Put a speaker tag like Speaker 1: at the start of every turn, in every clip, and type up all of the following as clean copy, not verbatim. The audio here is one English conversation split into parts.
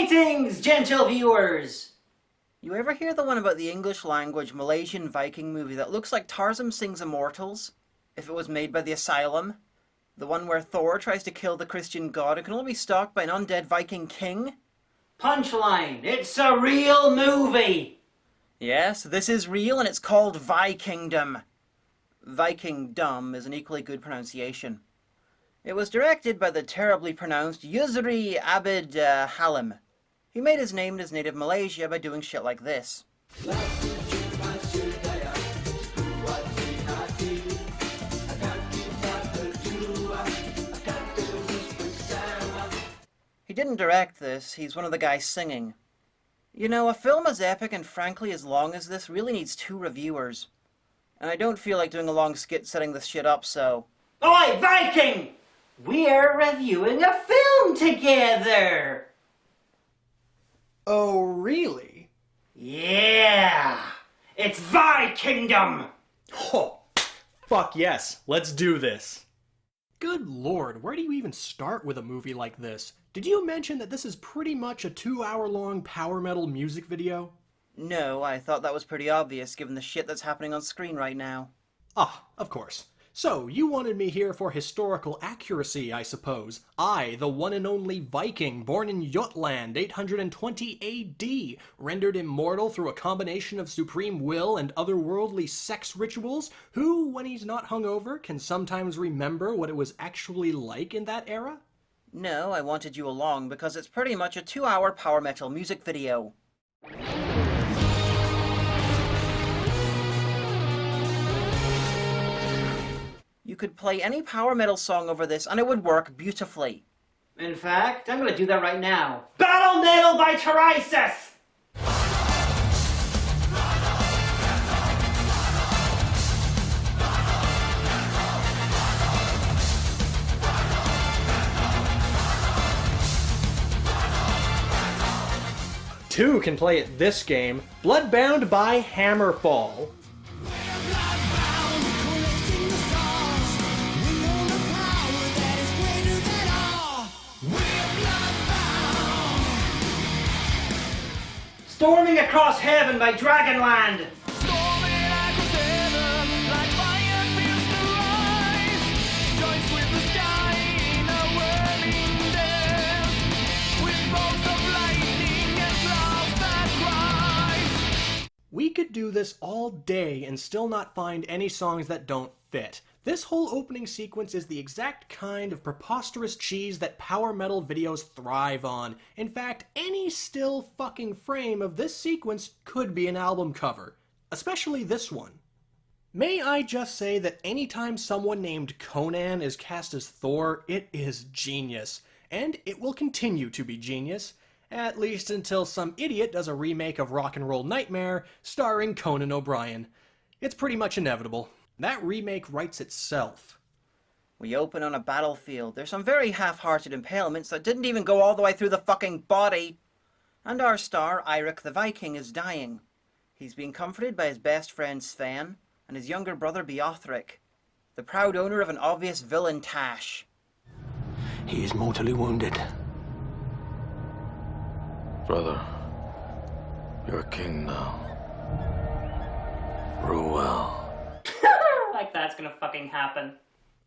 Speaker 1: Greetings, gentle viewers!
Speaker 2: You ever hear the one about the English language Malaysian Viking movie that looks like Tarzan Sings Immortals? If it was made by the Asylum? The one where Thor tries to kill the Christian god and can only be stalked by an undead Viking king?
Speaker 1: Punchline, it's a real movie!
Speaker 2: Yes, this is real and it's called Vikingdom. Vikingdom is an equally good pronunciation. It was directed by the terribly pronounced Yusri Abid Halim. He made his name in his native Malaysia by doing shit like this. He didn't direct this, he's one of the guys singing. You know, a film as epic and frankly as long as this really needs 2 reviewers. And I don't feel like doing a long skit setting this shit up, so...
Speaker 1: Oi, Viking! We're reviewing a film together!
Speaker 3: Oh, really?
Speaker 1: Yeah! It's Vikingdom!
Speaker 3: Oh, fuck yes. Let's do this. Good lord, where do you even start with a movie like this? Did you mention that this is pretty much a 2-hour-long power metal music video?
Speaker 2: No, I thought that was pretty obvious given the shit that's happening on screen right now.
Speaker 3: Ah, of course. So, you wanted me here for historical accuracy, I suppose. I, the one and only Viking, born in Jutland, 820 AD, rendered immortal through a combination of supreme will and otherworldly sex rituals, who, when he's not hungover, can sometimes remember what it was actually like in that era?
Speaker 2: No, I wanted you along because it's pretty much a 2-hour power metal music video. You could play any power metal song over this and it would work beautifully.
Speaker 1: In fact, I'm gonna do that right now. Battle Metal by Tyrisus!
Speaker 3: Two can play at this game, Bloodbound by Hammerfall.
Speaker 1: Storming Across Heaven by Dragonland!
Speaker 3: We could do this all day and still not find any songs that don't fit. This whole opening sequence is the exact kind of preposterous cheese that power metal videos thrive on. In fact, any still fucking frame of this sequence could be an album cover. Especially this one. May I just say that anytime someone named Conan is cast as Thor, it is genius. And it will continue to be genius. At least until some idiot does a remake of Rock and Roll Nightmare starring Conan O'Brien. It's pretty much inevitable. That remake writes itself.
Speaker 2: We open on a battlefield. There's some very half-hearted impalements that didn't even go all the way through the fucking body. And our star, Eirik the Viking, is dying. He's being comforted by his best friend Sven and his younger brother Beothric, the proud owner of an obvious villain Tash.
Speaker 4: He is mortally wounded.
Speaker 5: Brother, you're king now. Rule well.
Speaker 1: Like that's gonna fucking happen.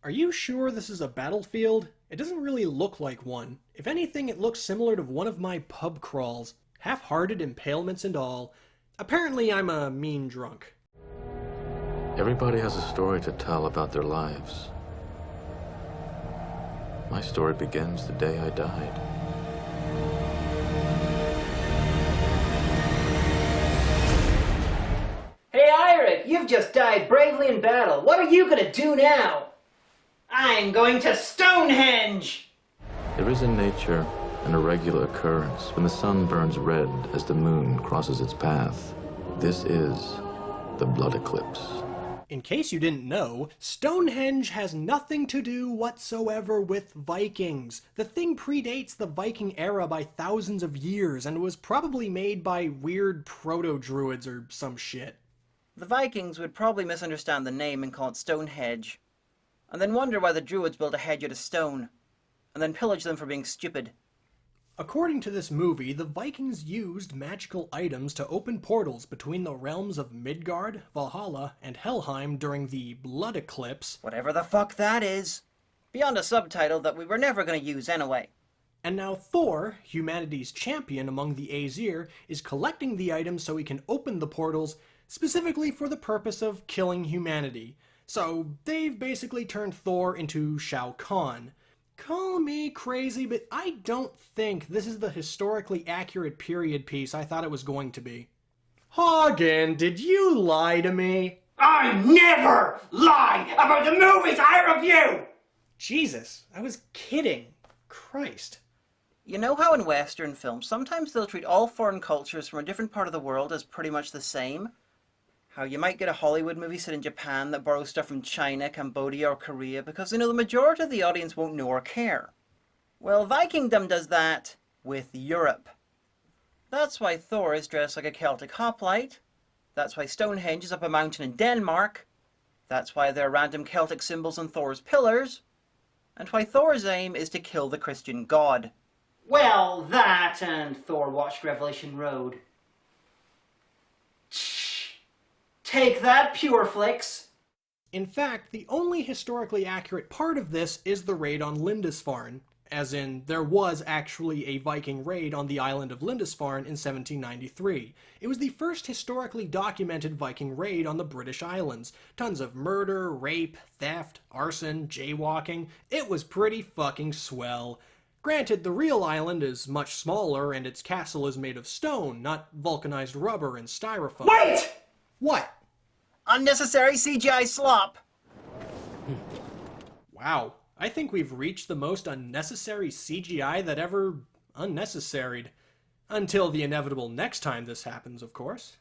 Speaker 3: Are you sure this is a battlefield? It doesn't really look like one. If anything, it looks similar to one of my pub crawls. Half-hearted impalements and all. Apparently I'm a mean drunk.
Speaker 5: Everybody has a story to tell about their lives. My story begins the day I died.
Speaker 1: Hey Eirik, you've just died bravely in battle. What are you gonna do now? I'm going to Stonehenge!
Speaker 5: There is in nature an irregular occurrence when the sun burns red as the moon crosses its path. This is the blood eclipse.
Speaker 3: In case you didn't know, Stonehenge has nothing to do whatsoever with Vikings. The thing predates the Viking era by thousands of years and was probably made by weird proto-druids or some shit.
Speaker 2: The Vikings would probably misunderstand the name and call it Stonehenge, and then wonder why the Druids built a hedge out of stone, and then pillage them for being stupid.
Speaker 3: According to this movie, the Vikings used magical items to open portals between the realms of Midgard, Valhalla, and Helheim during the Blood Eclipse.
Speaker 2: Whatever the fuck that is. Beyond a subtitle that we were never going to use anyway.
Speaker 3: And now Thor, humanity's champion among the Aesir, is collecting the items so he can open the portals specifically for the purpose of killing humanity. So they've basically turned Thor into Shao Kahn. Call me crazy, but I don't think this is the historically accurate period piece I thought it was going to be. Hagan, did you lie to me?
Speaker 1: I never lie about the movies I review!
Speaker 3: Jesus, I was kidding. Christ.
Speaker 2: You know how in Western films, sometimes they'll treat all foreign cultures from a different part of the world as pretty much the same? How you might get a Hollywood movie set in Japan that borrows stuff from China, Cambodia, or Korea because they know the majority of the audience won't know or care. Well, Vikingdom does that with Europe. That's why Thor is dressed like a Celtic hoplite. That's why Stonehenge is up a mountain in Denmark. That's why there are random Celtic symbols on Thor's pillars. And why Thor's aim is to kill the Christian god.
Speaker 1: Well, that and Thor watched Revelation Road. Take that, Pureflix!
Speaker 3: In fact, the only historically accurate part of this is the raid on Lindisfarne, as in, there was actually a Viking raid on the island of Lindisfarne in 1793. It was the first historically documented Viking raid on the British Islands. Tons of murder, rape, theft, arson, jaywalking. It was pretty fucking swell. Granted, the real island is much smaller and its castle is made of stone, not vulcanized rubber and styrofoam.
Speaker 1: Wait!
Speaker 3: What?
Speaker 2: Unnecessary CGI slop!
Speaker 3: Wow, I think we've reached the most unnecessary CGI that ever unnecessaried. Until the inevitable next time this happens, of course.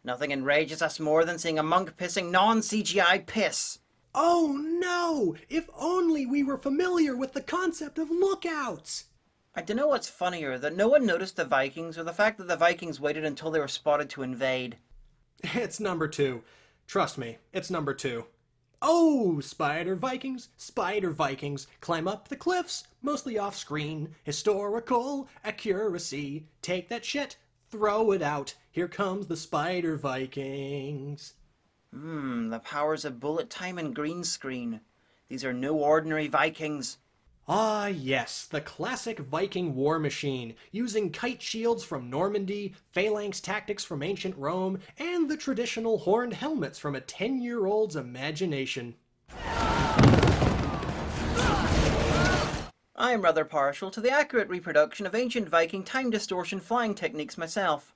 Speaker 2: Nothing enrages us more than seeing a monk pissing non-CGI piss.
Speaker 3: Oh no! If only we were familiar with the concept of lookouts!
Speaker 2: I don't know what's funnier, that no one noticed the Vikings, or the fact that the Vikings waited until they were spotted to invade.
Speaker 3: It's number 2. Trust me, it's number 2. Oh, Spider Vikings, climb up the cliffs, mostly off screen, historical accuracy, take that shit, throw it out, here comes the Spider Vikings.
Speaker 2: The powers of bullet time and green screen. These are no ordinary Vikings.
Speaker 3: Ah yes, the classic Viking war machine, using kite shields from Normandy, phalanx tactics from ancient Rome, and the traditional horned helmets from a 10-year-old's imagination.
Speaker 2: I'm rather partial to the accurate reproduction of ancient Viking time distortion flying techniques myself.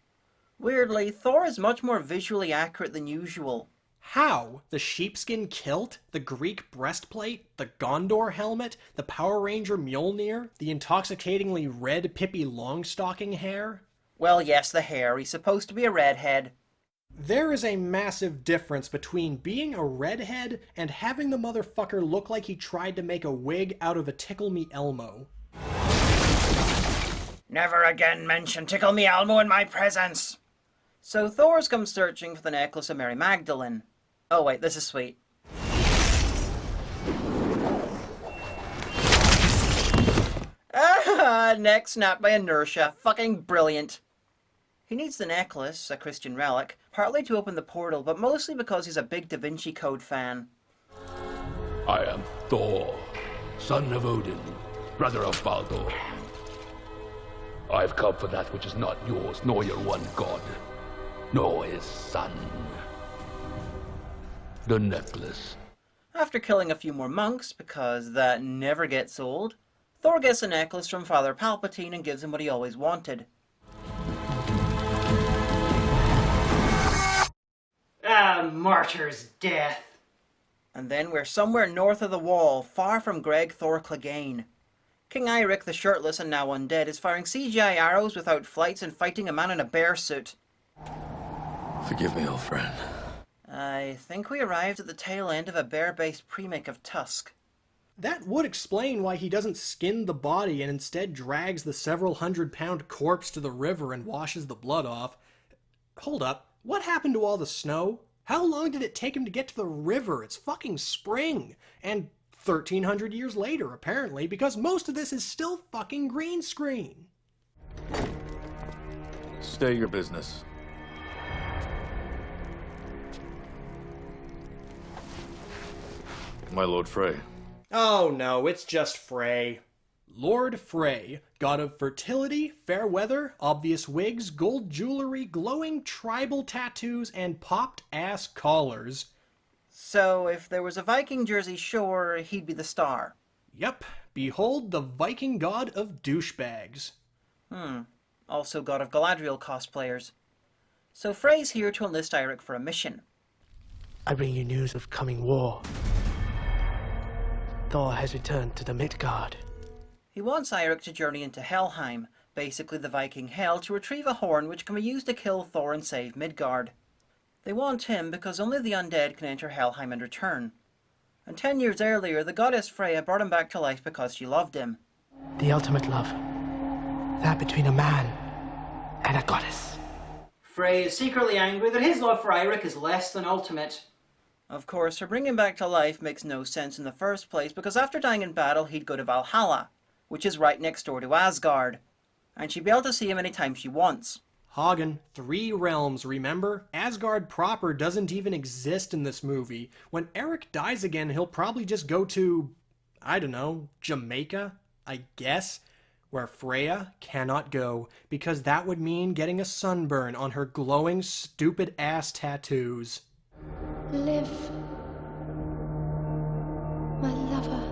Speaker 2: Weirdly, Thor is much more visually accurate than usual.
Speaker 3: How? The sheepskin kilt? The Greek breastplate? The Gondor helmet? The Power Ranger Mjolnir? The intoxicatingly red Pippi Longstocking hair?
Speaker 2: Well, yes, the hair. He's supposed to be a redhead.
Speaker 3: There is a massive difference between being a redhead and having the motherfucker look like he tried to make a wig out of a Tickle Me Elmo.
Speaker 2: Never again mention Tickle Me Elmo in my presence! So Thor's come searching for the necklace of Mary Magdalene. Oh wait, this is sweet. Ah, neck snapped by inertia. Fucking brilliant. He needs the necklace, a Christian relic, partly to open the portal, but mostly because he's a big Da Vinci Code fan.
Speaker 4: I am Thor, son of Odin, brother of Baldur. I've come for that which is not yours, nor your one god, nor his son. The necklace.
Speaker 2: After killing a few more monks, because that never gets old, Thor gets a necklace from Father Palpatine and gives him what he always wanted.
Speaker 1: Ah, martyr's death.
Speaker 2: And then we're somewhere north of the wall, far from Greg Thor Clegane. King Eirik the Shirtless and now undead is firing CGI arrows without flights and fighting a man in a bear suit.
Speaker 5: Forgive me, old friend.
Speaker 2: I think we arrived at the tail end of a bear-based premix of Tusk.
Speaker 3: That would explain why he doesn't skin the body and instead drags the several hundred-pound corpse to the river and washes the blood off. Hold up, what happened to all the snow? How long did it take him to get to the river? It's fucking spring. And 1,300 years later, apparently, because most of this is still fucking green screen.
Speaker 5: State your business. My Lord Frey.
Speaker 3: Oh no, it's just Frey. Lord Frey, god of fertility, fair weather, obvious wigs, gold jewelry, glowing tribal tattoos, and popped-ass collars.
Speaker 2: So, if there was a Viking Jersey Shore, he'd be the star.
Speaker 3: Yep, behold the Viking god of douchebags.
Speaker 2: Also god of Galadriel cosplayers. So Frey's here to enlist Eirik for a mission.
Speaker 6: I bring you news of coming war. Thor has returned to the Midgard.
Speaker 2: He wants Eirik to journey into Helheim, basically the Viking hell, to retrieve a horn which can be used to kill Thor and save Midgard. They want him because only the undead can enter Helheim and return. And 10 years earlier, the goddess Freya brought him back to life because she loved him.
Speaker 6: The ultimate love. That between a man and a goddess.
Speaker 1: Frey is secretly angry that his love for Eirik is less than ultimate.
Speaker 2: Of course, her bringing him back to life makes no sense in the first place because after dying in battle, he'd go to Valhalla, which is right next door to Asgard, and she'd be able to see him anytime she wants.
Speaker 3: Hagen, 3 realms, remember? Asgard proper doesn't even exist in this movie. When Eric dies again, he'll probably just go to, I don't know, Jamaica, I guess, where Freya cannot go, because that would mean getting a sunburn on her glowing, stupid-ass tattoos.
Speaker 7: Live, my lover.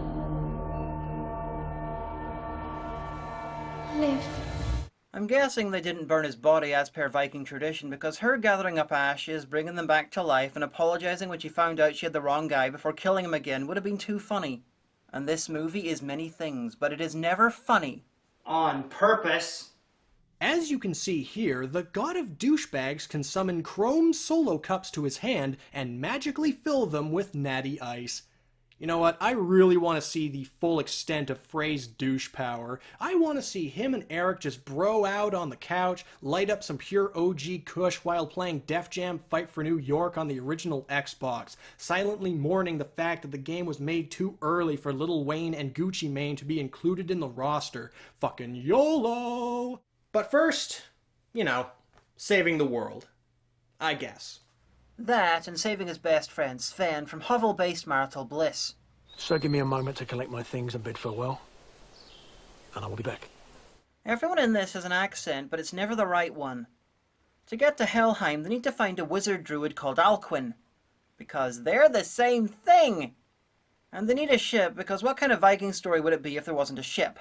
Speaker 7: Live.
Speaker 2: I'm guessing they didn't burn his body as per Viking tradition because her gathering up ashes, bringing them back to life, and apologizing when she found out she had the wrong guy before killing him again would have been too funny. And this movie is many things, but it is never funny.
Speaker 1: On purpose.
Speaker 3: As you can see here, the god of douchebags can summon chrome solo cups to his hand and magically fill them with natty ice. You know what, I really want to see the full extent of Frey's douche power. I want to see him and Eric just bro out on the couch, light up some pure OG Kush while playing Def Jam Fight for New York on the original Xbox, silently mourning the fact that the game was made too early for Lil Wayne and Gucci Mane to be included in the roster. Fucking YOLO! But first, you know, saving the world. I guess.
Speaker 2: That, and saving his best friend Sven from hovel-based marital bliss.
Speaker 6: So give me a moment to collect my things and bid farewell, and I will be back.
Speaker 2: Everyone in this has an accent, but it's never the right one. To get to Helheim, they need to find a wizard druid called Alcuin, because they're the same thing! And they need a ship, because what kind of Viking story would it be if there wasn't a ship?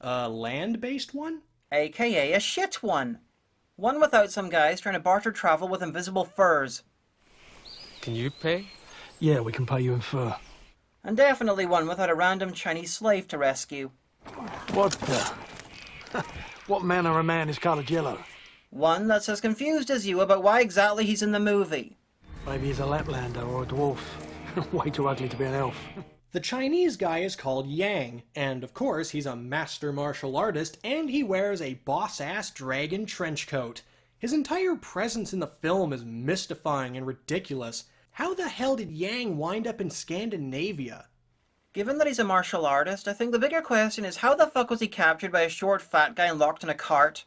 Speaker 3: A land-based one?
Speaker 2: AKA a shit one. One without some guys trying to barter travel with invisible furs.
Speaker 8: Can you pay?
Speaker 6: Yeah, we can pay you in fur.
Speaker 2: And definitely one without a random Chinese slave to rescue.
Speaker 6: What the? What manner of man is coloured yellow?
Speaker 2: One that's as confused as you about why exactly he's in the movie.
Speaker 6: Maybe he's a Laplander or a dwarf. Way too ugly to be an elf.
Speaker 3: The Chinese guy is called Yang, and of course he's a master martial artist, and he wears a boss-ass dragon trench coat. His entire presence in the film is mystifying and ridiculous. How the hell did Yang wind up in Scandinavia?
Speaker 2: Given that he's a martial artist, I think the bigger question is how the fuck was he captured by a short fat guy and locked in a cart?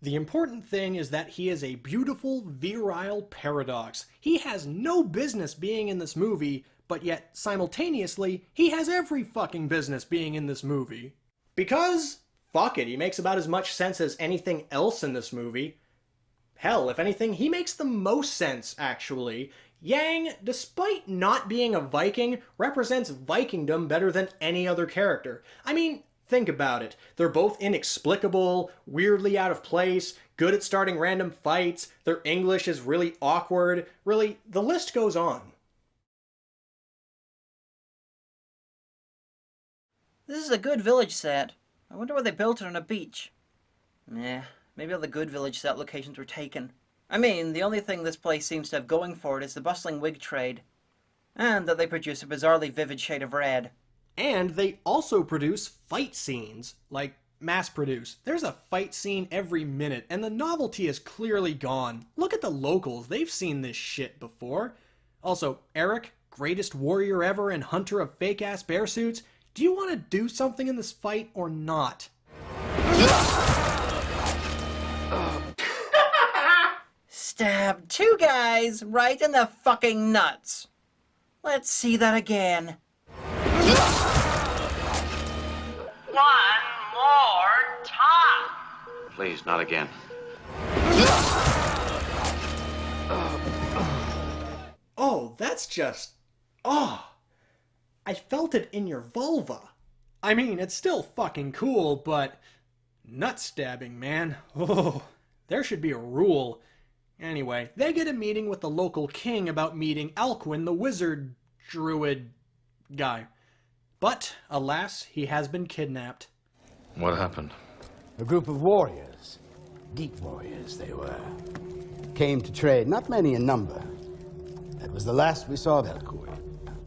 Speaker 3: The important thing is that he is a beautiful, virile paradox. He has no business being in this movie, but yet, simultaneously, he has every fucking business being in this movie. Because, fuck it, he makes about as much sense as anything else in this movie. Hell, if anything, he makes the most sense, actually. Yang, despite not being a Viking, represents Vikingdom better than any other character. I mean, think about it. They're both inexplicable, weirdly out of place, good at starting random fights, their English is really awkward. Really, the list goes on.
Speaker 2: This is a good village set. I wonder why they built it on a beach. Nah, maybe all the good village set locations were taken. I mean, the only thing this place seems to have going for it is the bustling wig trade. And that they produce a bizarrely vivid shade of red.
Speaker 3: And they also produce fight scenes. Like, mass-produced. There's a fight scene every minute, and the novelty is clearly gone. Look at the locals, they've seen this shit before. Also, Eric, greatest warrior ever and hunter of fake-ass bear suits, do you want to do something in this fight or not?
Speaker 2: Stabbed 2 guys right in the fucking nuts. Let's see that again.
Speaker 9: One more time.
Speaker 5: Please, not again.
Speaker 3: Oh, that's just... Oh! I felt it in your vulva. I mean, it's still fucking cool, but... Nut stabbing, man. Oh, there should be a rule. Anyway, they get a meeting with the local king about meeting Alcuin, the wizard druid guy. But, alas, he has been kidnapped.
Speaker 5: What happened?
Speaker 10: A group of warriors, deep warriors they were, came to trade, not many in number. That was the last we saw of Alcuin.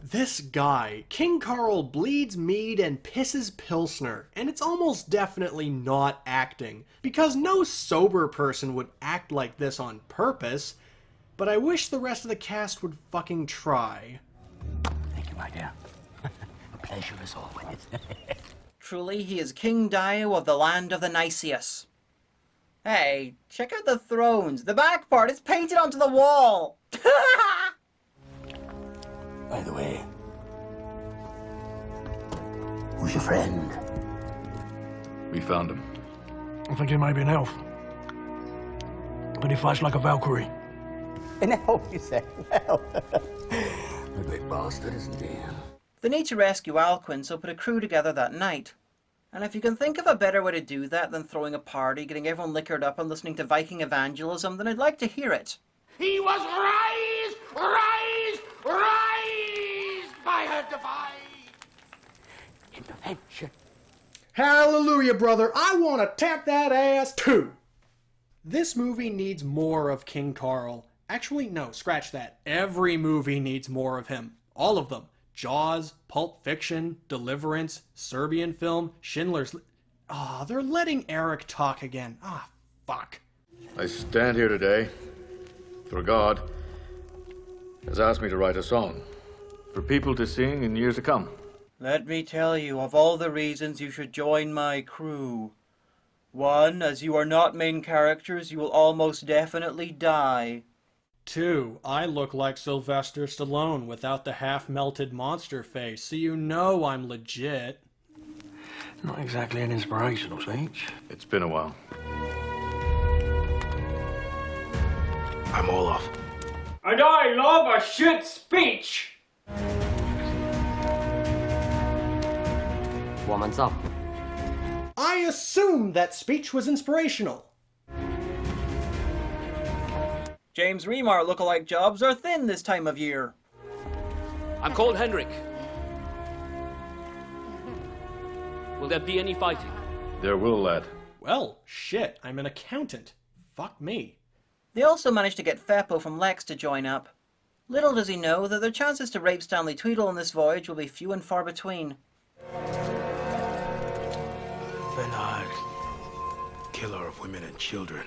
Speaker 3: This guy, King Carl, bleeds mead and pisses Pilsner, and it's almost definitely not acting, because no sober person would act like this on purpose, but I wish the rest of the cast would fucking try.
Speaker 10: Thank you, my dear. A pleasure as always.
Speaker 2: Truly, he is King Dio of the land of the Nysius. Hey, check out the thrones. The back part is painted onto the wall.
Speaker 10: By the way, who's your friend?
Speaker 5: We found him.
Speaker 11: I think he may be an elf. But he fights like a Valkyrie.
Speaker 10: An elf, you say? Well, a great bastard, isn't he?
Speaker 2: They need to rescue Alcuin, so put a crew together that night. And if you can think of a better way to do that than throwing a party, getting everyone liquored up and listening to Viking evangelism, then I'd like to hear it.
Speaker 4: He was raised by her divine
Speaker 10: intervention.
Speaker 3: Hallelujah, brother. I want to tap that ass too. This movie needs more of King Carl. Actually, no, scratch that. Every movie needs more of him. All of them. Jaws, Pulp Fiction, Deliverance, Serbian Film, Schindler's List. Ah, they're letting Eric talk again. Ah, fuck.
Speaker 5: I stand here today, for God has asked me to write a song for people to sing in years to come.
Speaker 2: Let me tell you of all the reasons you should join my crew. 1, as you are not main characters, you will almost definitely die.
Speaker 3: 2, I look like Sylvester Stallone without the half-melted monster face, so you know I'm legit.
Speaker 11: Not exactly an inspirational speech.
Speaker 5: It's been a while.
Speaker 11: I'm all off.
Speaker 1: And I love a shit speech!
Speaker 12: Woman's up.
Speaker 3: I assumed that speech was inspirational.
Speaker 2: James Remar lookalike jobs are thin this time of year.
Speaker 8: I'm called Henrik. Will there be any fighting?
Speaker 5: There will, lad.
Speaker 3: Well, shit, I'm an accountant. Fuck me.
Speaker 2: They also managed to get Feppo from Lex to join up. Little does he know that their chances to rape Stanley Tweedle on this voyage will be few and far between.
Speaker 11: Bernard, killer of women and children.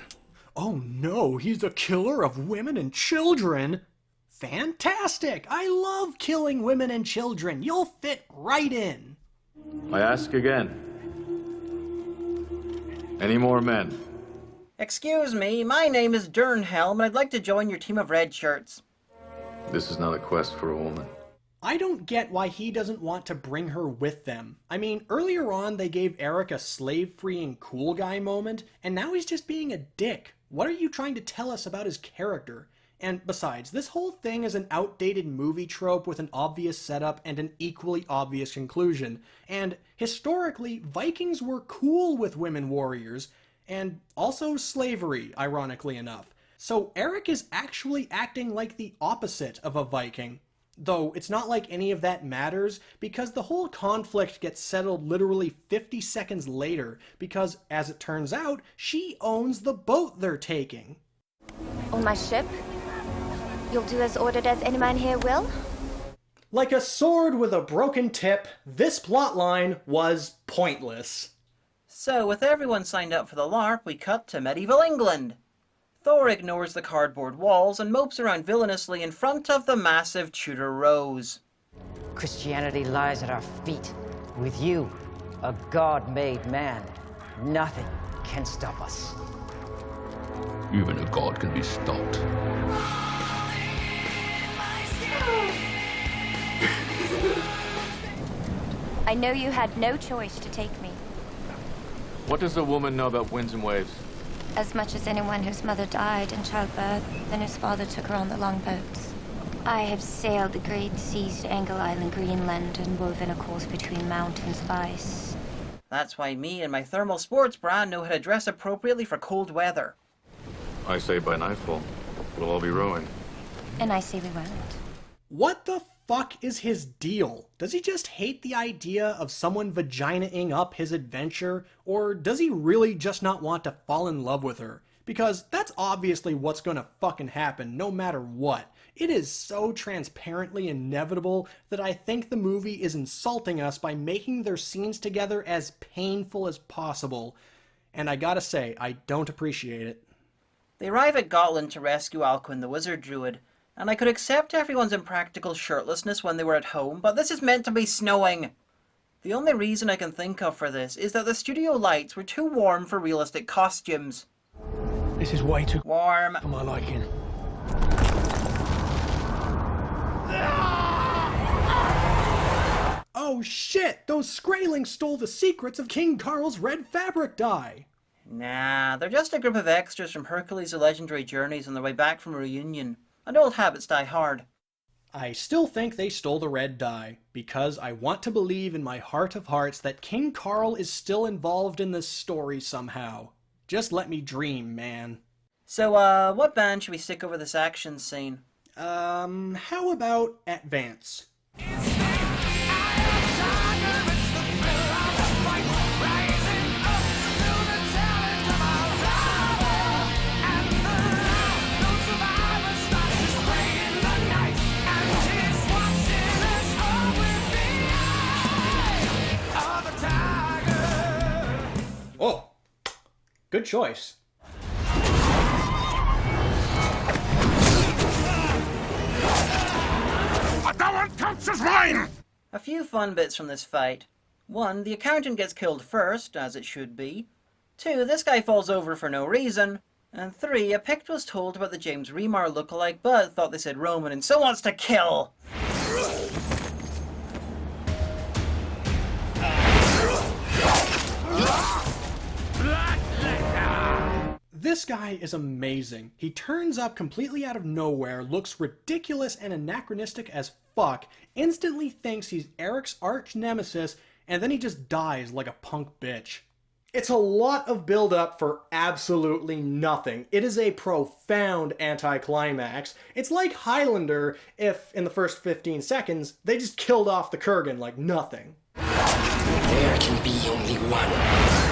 Speaker 3: Oh no, he's a killer of women and children? Fantastic! I love killing women and children. You'll fit right in.
Speaker 5: I ask again. Any more men?
Speaker 2: Excuse me, my name is Dernhelm and I'd like to join your team of red shirts.
Speaker 5: This is not a quest for a woman.
Speaker 3: I don't get why he doesn't want to bring her with them. I mean, earlier on they gave Eric a slave-freeing cool guy moment, and now he's just being a dick. What are you trying to tell us about his character? And besides, this whole thing is an outdated movie trope with an obvious setup and an equally obvious conclusion. And historically, Vikings were cool with women warriors, and also slavery, ironically enough. So Eric is actually acting like the opposite of a Viking. Though it's not like any of that matters, because the whole conflict gets settled literally 50 seconds later, because, as it turns out, she owns the boat they're taking.
Speaker 13: On my ship? You'll do as ordered as any man here will?
Speaker 3: Like a sword with a broken tip, this plotline was pointless.
Speaker 2: So, with everyone signed up for the LARP, we cut to medieval England. Thor ignores the cardboard walls and mopes around villainously in front of the massive Tudor rose.
Speaker 12: Christianity lies at our feet. With you, a God-made man, nothing can stop us.
Speaker 4: Even a god can be stopped.
Speaker 13: I know you had no choice to take me.
Speaker 5: What does a woman know about winds and waves?
Speaker 13: As much as anyone whose mother died in childbirth, then whose father took her on the longboats. I have sailed the great seas to Angle Island, Greenland, and woven a course between mountains of ice.
Speaker 2: That's why me and my thermal sports bra know how to dress appropriately for cold weather.
Speaker 5: I say by nightfall, we'll all be rowing.
Speaker 13: And I say we won't.
Speaker 3: What the fuck is his deal? Does he just hate the idea of someone vaginaing up his adventure? Or does he really just not want to fall in love with her? Because that's obviously what's gonna fucking happen no matter what. It is so transparently inevitable that I think the movie is insulting us by making their scenes together as painful as possible. And I gotta say, I don't appreciate it.
Speaker 2: They arrive at Gotland to rescue Alcuin the wizard druid, and I could accept everyone's impractical shirtlessness when they were at home, but this is meant to be snowing. The only reason I can think of for this is that the studio lights were too warm for realistic costumes.
Speaker 11: This is way too
Speaker 2: warm
Speaker 11: for my liking.
Speaker 3: Oh shit! Those Skraelings stole the secrets of King Carl's red fabric dye!
Speaker 2: Nah, they're just a group of extras from Hercules' The Legendary Journeys on their way back from a reunion. And old habits die hard.
Speaker 3: I still think they stole the red dye, because I want to believe in my heart of hearts that King Carl is still involved in this story somehow. Just let me dream, man.
Speaker 2: So, what band should we stick over this action scene?
Speaker 3: How about Advance? Oh, good choice.
Speaker 4: But that one counts as mine!
Speaker 2: A few fun bits from this fight. 1, the accountant gets killed first, as it should be. 2, this guy falls over for no reason. And 3, a Pict was told about the James Remar lookalike, but thought they said Roman and so wants to kill.
Speaker 3: This guy is amazing. He turns up completely out of nowhere, looks ridiculous and anachronistic as fuck, instantly thinks he's Eric's arch nemesis, and then he just dies like a punk bitch. It's a lot of build-up for absolutely nothing. It is a profound anticlimax. It's like Highlander if, in the first 15 seconds, they just killed off the Kurgan like nothing.
Speaker 14: There can be only one.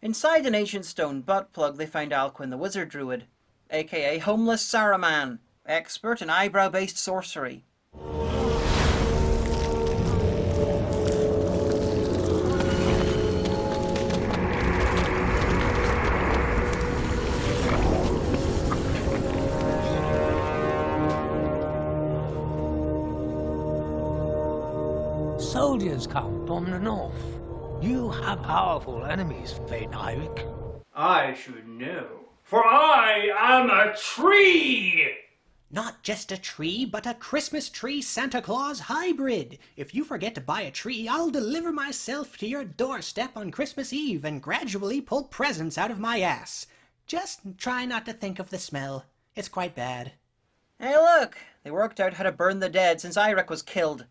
Speaker 2: Inside an ancient stone butt plug, they find Alcuin the wizard druid, aka Homeless Saruman, expert in eyebrow-based sorcery.
Speaker 6: Soldiers come from the north. You have powerful enemies, Fate Eirik.
Speaker 1: I should know, for I am a tree!
Speaker 3: Not just a tree, but a Christmas tree Santa Claus hybrid. If you forget to buy a tree, I'll deliver myself to your doorstep on Christmas Eve and gradually pull presents out of my ass. Just try not to think of the smell. It's quite bad.
Speaker 2: Hey look! They worked out how to burn the dead since Eirik was killed.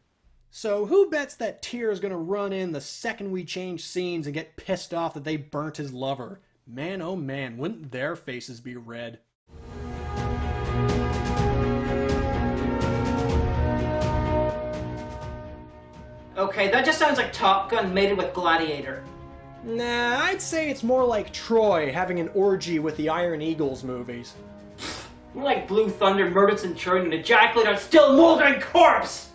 Speaker 3: So who bets that Tyr is gonna run in the second we change scenes and get pissed off that they burnt his lover? Man, oh man, wouldn't their faces be red?
Speaker 1: Okay, that just sounds like Top Gun mated with Gladiator.
Speaker 3: Nah, I'd say it's more like Troy having an orgy with the Iron Eagles movies.
Speaker 1: More like Blue Thunder murdered Centurion and ejaculate on still moldering corpse!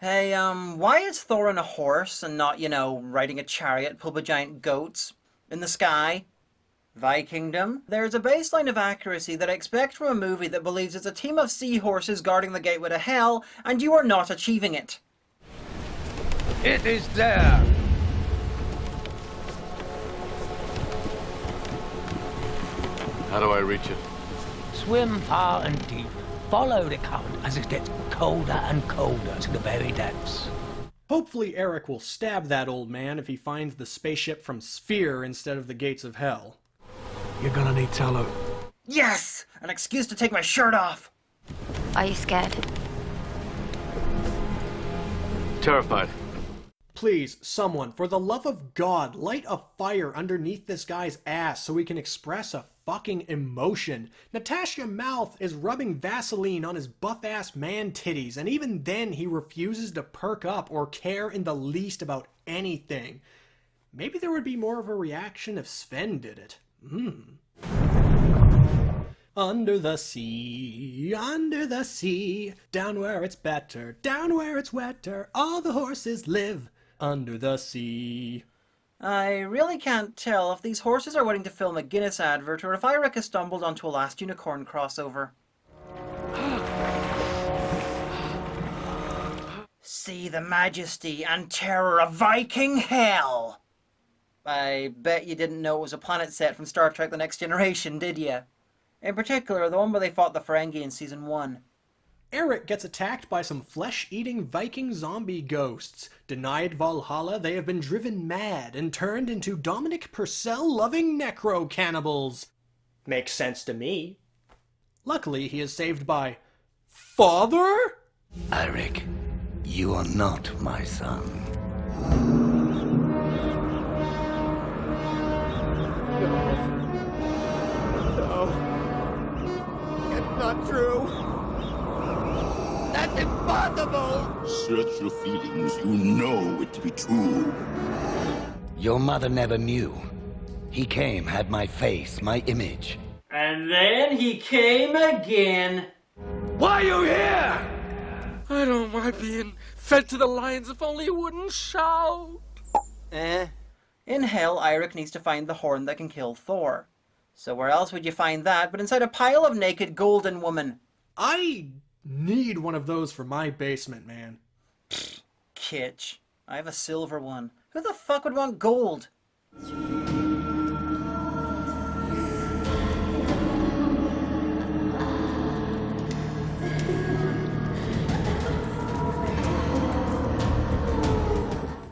Speaker 2: Hey, why is Thor on a horse and not, you know, riding a chariot pulled by giant goats in the sky? Vikingdom. There's a baseline of accuracy that I expect from a movie that believes it's a team of seahorses guarding the gateway to hell, and you are not achieving it.
Speaker 15: It is there!
Speaker 4: How do I reach it?
Speaker 6: Swim far and deep. Follow the current as it gets colder and colder to the very depths.
Speaker 3: Hopefully Eric will stab that old man if he finds the spaceship from Sphere instead of the gates of hell.
Speaker 11: You're gonna need tallow.
Speaker 2: Yes! An excuse to take my shirt off!
Speaker 13: Are you scared?
Speaker 4: Terrified.
Speaker 3: Please, someone, for the love of God, light a fire underneath this guy's ass so he can express a fucking emotion. Natasha Mouth is rubbing Vaseline on his buff-ass man titties, and even then he refuses to perk up or care in the least about anything. Maybe there would be more of a reaction if Sven did it. Under the sea, down where it's better, down where it's wetter, all the horses live under the sea.
Speaker 2: I really can't tell if these horses are waiting to film a Guinness advert or if Eric has stumbled onto a Last Unicorn crossover. See the majesty and terror of Viking hell! I bet you didn't know it was a planet set from Star Trek The Next Generation, did you? In particular, the one where they fought the Ferengi in Season 1.
Speaker 3: Eric gets attacked by some flesh-eating Viking zombie ghosts. Denied Valhalla, they have been driven mad and turned into Dominic Purcell-loving necro-cannibals. Makes sense to me. Luckily, he is saved by... Father?
Speaker 15: Eric, you are not my son.
Speaker 16: It's not true. That's impossible!
Speaker 17: Search your feelings. You know it to be true.
Speaker 15: Your mother never knew. He came, had my face, my image.
Speaker 1: And then he came again.
Speaker 8: Why are you here? I don't mind being fed to the lions if only you wouldn't shout.
Speaker 2: In hell, Eirik needs to find the horn that can kill Thor. So where else would you find that but inside a pile of naked golden woman?
Speaker 3: I need one of those for my basement, man.
Speaker 2: Pfft, kitsch. I have a silver one. Who the fuck would want gold?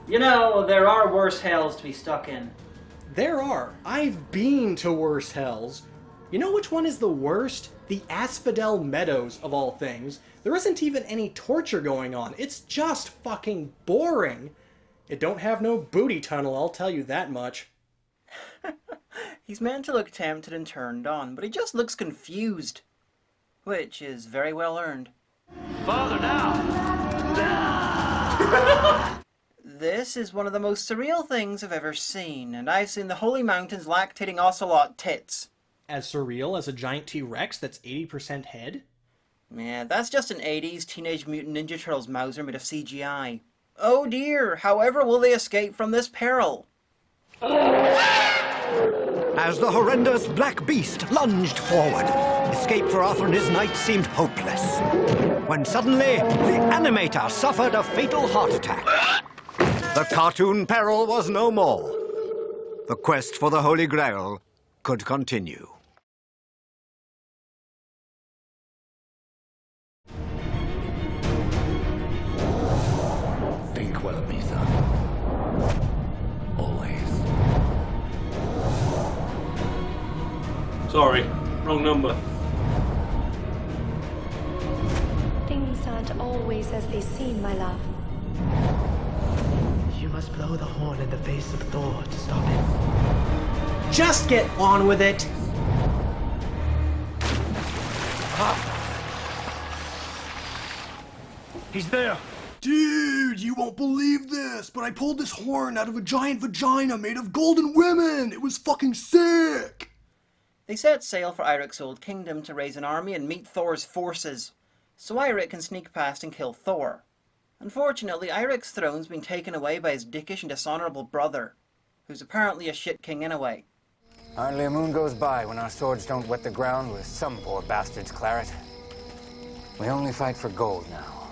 Speaker 1: You know, there are worse hells to be stuck in.
Speaker 3: There are. I've been to worse hells. You know which one is the worst? The Asphodel Meadows, of all things. There isn't even any torture going on. It's just fucking boring. It don't have no booty tunnel, I'll tell you that much.
Speaker 2: He's meant to look tempted and turned on, but he just looks confused. Which is very well earned.
Speaker 8: Father, now!
Speaker 2: This is one of the most surreal things I've ever seen, and I've seen the Holy Mountain's lactating ocelot tits.
Speaker 3: As surreal as a giant T-Rex that's 80% head?
Speaker 2: Yeah, that's just an 80s Teenage Mutant Ninja Turtles Mauser made of CGI. Oh dear, however will they escape from this peril?
Speaker 18: As the horrendous black beast lunged forward, escape for Arthur and his knights seemed hopeless. When suddenly, the animator suffered a fatal heart attack. The cartoon peril was no more. The quest for the Holy Grail could continue.
Speaker 15: Think well of me, son. Always.
Speaker 8: Sorry, wrong number.
Speaker 7: Things aren't always as they seem, my love.
Speaker 6: You must blow the horn in the face of Thor to stop him.
Speaker 3: Just get on with it!
Speaker 11: He's there!
Speaker 3: Dude, you won't believe this, but I pulled this horn out of a giant vagina made of golden women! It was fucking sick!
Speaker 2: They set sail for Eirik's old kingdom to raise an army and meet Thor's forces, so Eirik can sneak past and kill Thor. Unfortunately, Eirik's throne's been taken away by his dickish and dishonourable brother, who's apparently a shit king anyway.
Speaker 19: Hardly a moon goes by when our swords don't wet the ground with some poor bastard's claret. We only fight for gold now.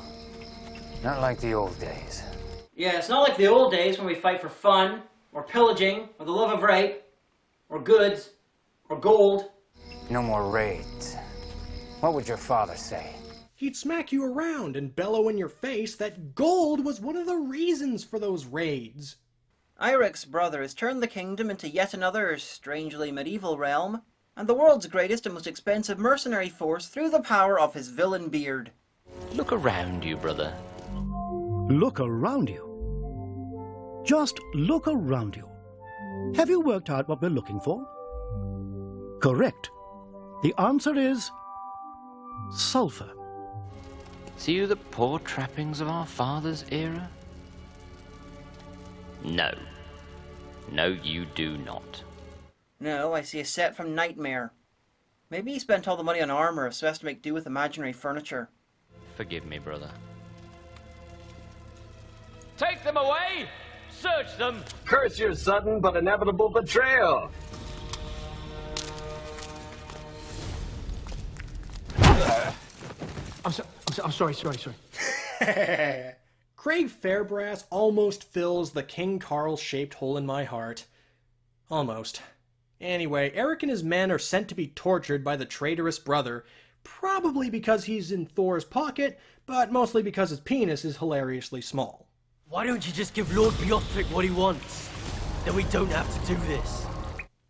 Speaker 19: Not like the old days.
Speaker 1: Yeah, it's not like the old days when we fight for fun, or pillaging, or the love of rape, or goods, or gold.
Speaker 19: No more raids. What would your father say?
Speaker 3: He'd smack you around and bellow in your face that gold was one of the reasons for those raids.
Speaker 2: Eirik's brother has turned the kingdom into yet another strangely medieval realm, and the world's greatest and most expensive mercenary force through the power of his villain beard.
Speaker 20: Look around you, brother.
Speaker 11: Look around you. Just look around you. Have you worked out what we're looking for? Correct. The answer is sulfur.
Speaker 20: See you the poor trappings of our father's era? No. No, you do not.
Speaker 2: No, I see a set from Nightmare. Maybe he spent all the money on armour so as to make do with imaginary furniture.
Speaker 20: Forgive me, brother.
Speaker 21: Take them away! Search them!
Speaker 22: Curse your sudden but inevitable betrayal!
Speaker 11: I'm sorry.
Speaker 3: Craig Fairbrass almost fills the King Carl-shaped hole in my heart. Almost. Anyway, Eric and his men are sent to be tortured by the traitorous brother, probably because he's in Thor's pocket, but mostly because his penis is hilariously small.
Speaker 23: Why don't you just give Lord Beothric what he wants? Then we don't have to do this.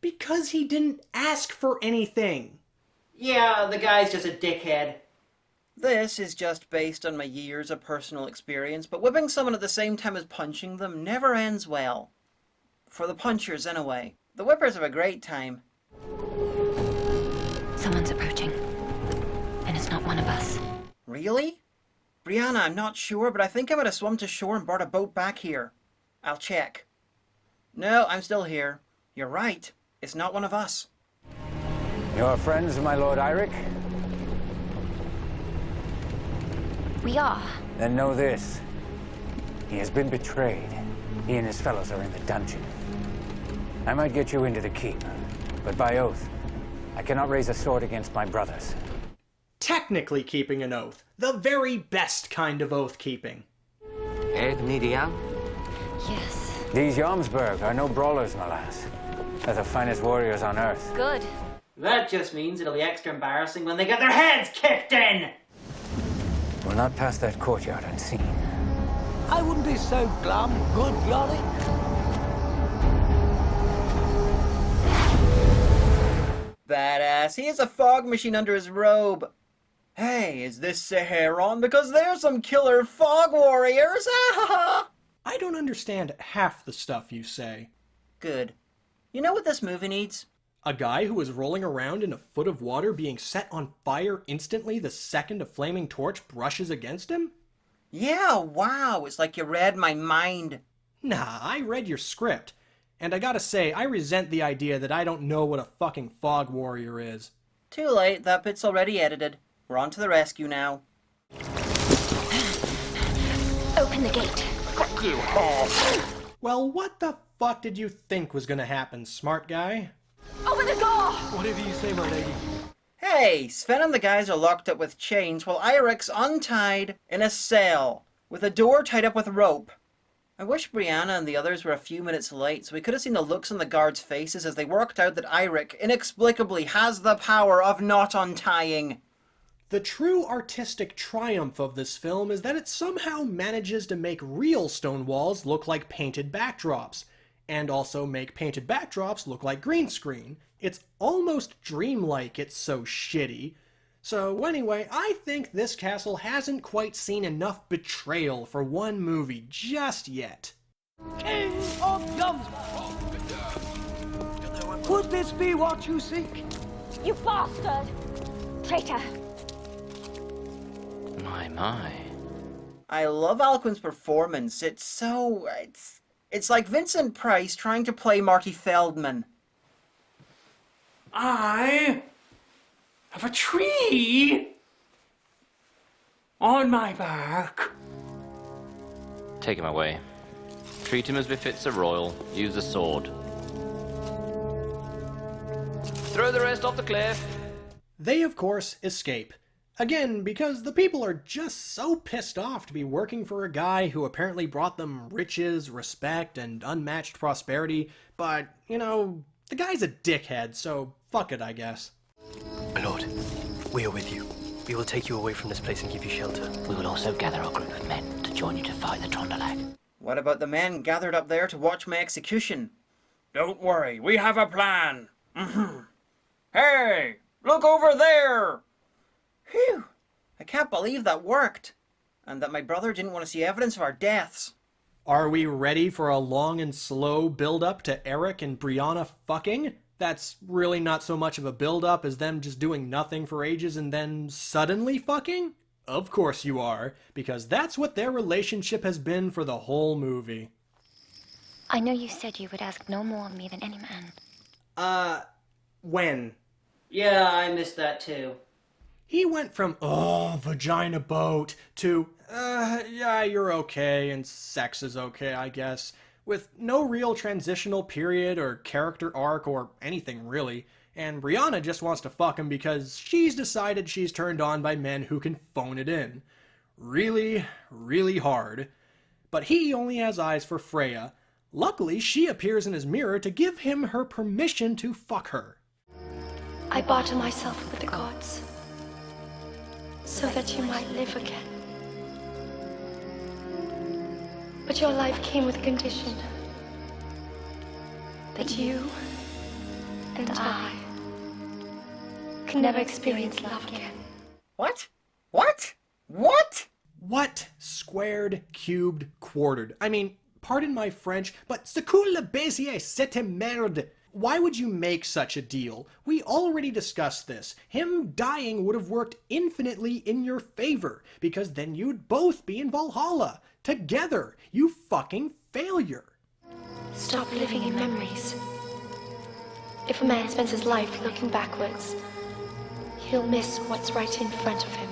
Speaker 3: Because he didn't ask for anything.
Speaker 1: Yeah, the guy's just a dickhead.
Speaker 2: This is just based on my years of personal experience, but whipping someone at the same time as punching them never ends well. For the punchers, anyway. The whippers have a great time.
Speaker 13: Someone's approaching. And it's not one of us.
Speaker 2: Really? Brianna, I'm not sure, but I think I might have swum to shore and brought a boat back here. I'll check. No, I'm still here. You're right. It's not one of us.
Speaker 19: You're friends of my Lord Eirik?
Speaker 13: We are.
Speaker 19: Then know this. He has been betrayed. He and his fellows are in the dungeon. I might get you into the keep, but by oath, I cannot raise a sword against my brothers.
Speaker 3: Technically keeping an oath. The very best kind of oath-keeping.
Speaker 19: Ed Nidian?
Speaker 13: Yes.
Speaker 19: These Jomsburg are no brawlers, my lass. They're the finest warriors on earth.
Speaker 13: Good.
Speaker 1: That just means it'll be extra embarrassing when they get their heads kicked in!
Speaker 19: We'll not pass that courtyard unseen.
Speaker 6: I wouldn't be so glum, good Yorick.
Speaker 2: Badass. He has a fog machine under his robe. Hey, is this Saharon? Because there's some killer fog warriors.
Speaker 3: I don't understand half the stuff you say.
Speaker 2: Good. You know what this movie needs?
Speaker 3: A guy who is rolling around in a foot of water being set on fire instantly the second a flaming torch brushes against him?
Speaker 2: Yeah, wow. It's like you read my mind.
Speaker 3: Nah, I read your script. And I gotta say, I resent the idea that I don't know what a fucking fog warrior is.
Speaker 2: Too late. That bit's already edited. We're on to the rescue now.
Speaker 13: Open the gate.
Speaker 2: Fuck you.
Speaker 3: Well, what the fuck did you think was gonna happen, smart guy?
Speaker 13: Open the door!
Speaker 23: Whatever you say, my lady.
Speaker 2: Hey, Sven and the guys are locked up with chains while Eirik's untied in a cell with a door tied up with rope. I wish Brianna and the others were a few minutes late so we could have seen the looks on the guards' faces as they worked out that Eirik inexplicably has the power of not untying.
Speaker 3: The true artistic triumph of this film is that it somehow manages to make real stone walls look like painted backdrops, and also make painted backdrops look like green screen. It's almost dreamlike, it's so shitty. So anyway, I think this castle hasn't quite seen enough betrayal for one movie just yet.
Speaker 6: King of Jomsburg! Would this be what you seek?
Speaker 13: You bastard! Traitor!
Speaker 20: My.
Speaker 2: I love Alcuin's performance. It's like Vincent Price trying to play Marty Feldman.
Speaker 8: I have a tree on my back.
Speaker 20: Take him away. Treat him as befits a royal. Use the sword. Throw the rest off the cliff.
Speaker 3: They, of course, escape. Again, because the people are just so pissed off to be working for a guy who apparently brought them riches, respect, and unmatched prosperity, but, you know, the guy's a dickhead, so fuck it, I guess.
Speaker 23: My lord, we are with you. We will take you away from this place and give you shelter.
Speaker 6: We will also gather a group of men to join you to fight the Trondalag.
Speaker 2: What about the men gathered up there to watch my execution? Don't worry, we have a plan. Hey, look over there! Phew, I can't believe that worked. And that my brother didn't want to see evidence of our deaths.
Speaker 3: Are we ready for a long and slow build-up to Eric and Brianna fucking? That's really not so much of a build-up as them just doing nothing for ages and then suddenly fucking? Of course you are, because that's what their relationship has been for the whole movie.
Speaker 13: I know you said you would ask no more of me than any man.
Speaker 3: When?
Speaker 1: Yeah, I missed that too.
Speaker 3: He went from, vagina boat, to, yeah, you're okay, and sex is okay, I guess, with no real transitional period or character arc or anything really, and Brianna just wants to fuck him because she's decided she's turned on by men who can phone it in. Really, really hard. But he only has eyes for Freya. Luckily, she appears in his mirror to give him her permission to fuck her.
Speaker 7: I barter myself with the gods, so that you might live again. But your life came with a condition. That you and I can never experience love again.
Speaker 2: What? What? What?
Speaker 3: What? Squared, cubed, quartered. I mean, pardon my French, but c'est cool le baiser, cette merde. Why would you make such a deal? We already discussed this. Him dying would have worked infinitely in your favor, because then you'd both be in Valhalla. Together. You fucking failure.
Speaker 7: Stop living in memories. If a man spends his life looking backwards, he'll miss what's right in front of him.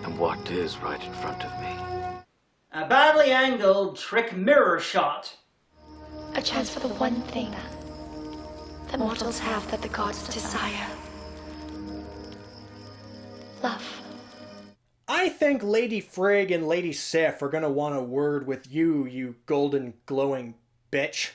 Speaker 5: And what is right in front of me?
Speaker 1: A badly angled trick mirror shot.
Speaker 7: A chance for the one thing that mortals have that the gods desire. Love.
Speaker 3: I think Lady Frigg and Lady Sif are gonna want a word with you, you golden glowing bitch.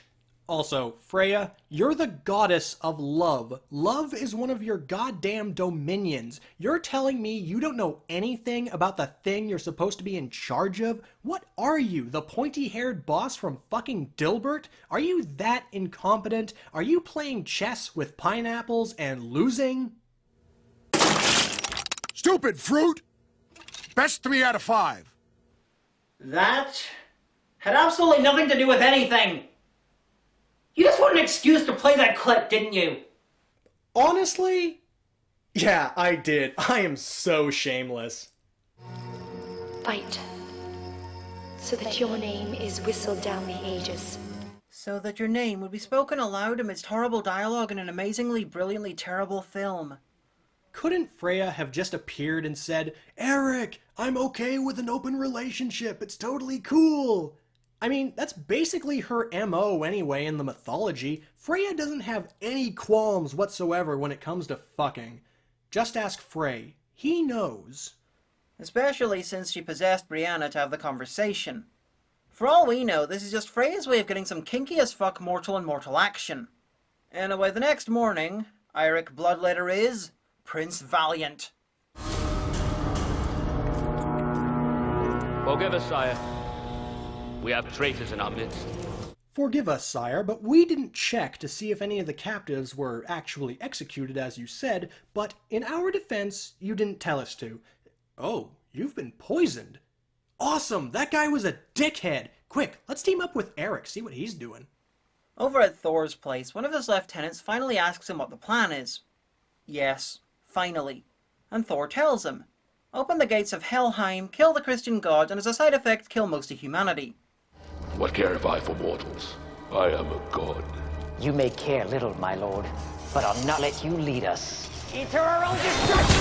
Speaker 3: Also, Freya, you're the goddess of love. Love is one of your goddamn dominions. You're telling me you don't know anything about the thing you're supposed to be in charge of? What are you, the pointy-haired boss from fucking Dilbert? Are you that incompetent? Are you playing chess with pineapples and losing?
Speaker 17: Stupid fruit! Best 3 out of 5.
Speaker 1: That had absolutely nothing to do with anything. You just want an excuse to play that clip, didn't you?
Speaker 3: Honestly? Yeah, I did. I am so shameless.
Speaker 7: Fight, so that your name is whistled down the ages.
Speaker 2: So that your name would be spoken aloud amidst horrible dialogue in an amazingly, brilliantly terrible film.
Speaker 3: Couldn't Freya have just appeared and said, Eric, I'm okay with an open relationship, it's totally cool? I mean, that's basically her MO anyway in the mythology. Freya doesn't have any qualms whatsoever when it comes to fucking. Just ask Frey. He knows.
Speaker 2: Especially since she possessed Brianna to have the conversation. For all we know, this is just Freya's way of getting some kinky as fuck mortal and mortal action. Anyway, the next morning, Eirik Bloodletter is Prince Valiant.
Speaker 21: Forgive us, sire. We have traitors in our midst.
Speaker 3: Forgive us, sire, but we didn't check to see if any of the captives were actually executed as you said, but in our defense, you didn't tell us to. Oh, you've been poisoned. Awesome, that guy was a dickhead. Quick, let's team up with Eric, see what he's doing.
Speaker 2: Over at Thor's place, one of his lieutenants finally asks him what the plan is. Yes, finally. And Thor tells him. Open the gates of Helheim, kill the Christian god, and as a side effect, kill most of humanity.
Speaker 4: What care have I for mortals? I am a god.
Speaker 6: You may care little, my lord, but I'll not let you lead us into our own destruction!